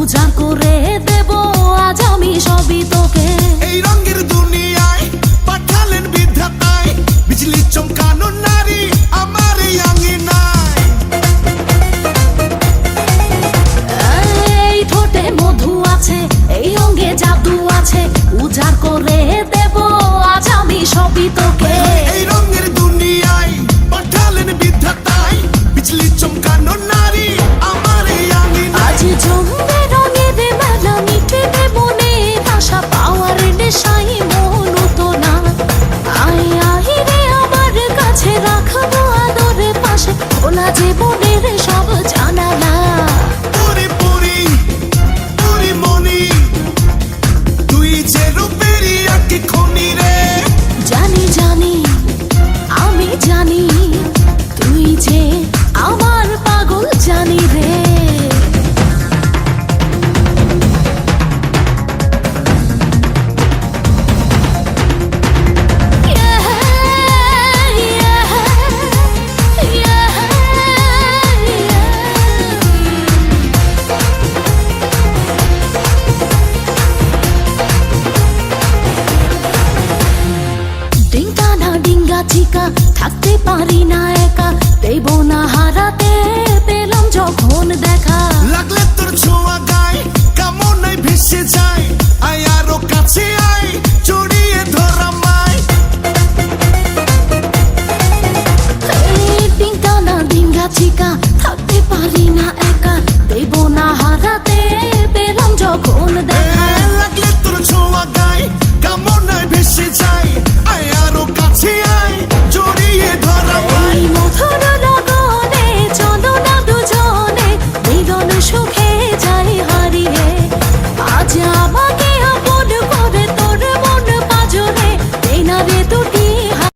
উজাড় করে দেব আজ আমি সবই তোকে। এই রঙের দুনিয়ায় পাঠালেন বিধাতায়, বিজলি চমকানো নারী আমার এই আঙিনায়। এই ঠোঁটে মধু আছে, এই অঙ্গে জাদু আছে, উজাড় করে দেব আজ আমি সবই তোকে। এই রঙের দুনিয়ায় পাঠালেন বিধাতায়, বিজলি চমকানো নারী আমার এই আঙিনায়। আজ জমবে রঙের মেলা, মিটবে মনের আশা, পাওয়ার নেশায় মন তো না। আয় আয় রে আমার কাছে, রাখবো আদরে পাশে, খোলা জীবনের সব জানালা। পুরি পুরি পুরি মনি, তুই যে রূপেরই আঁকি খনি রে। জানি জানি আমি জানি, তুই যে আমার পাগল জানি রে। ডিঙ্গা না ডিঙ্গা চিকা থাকতে পারি না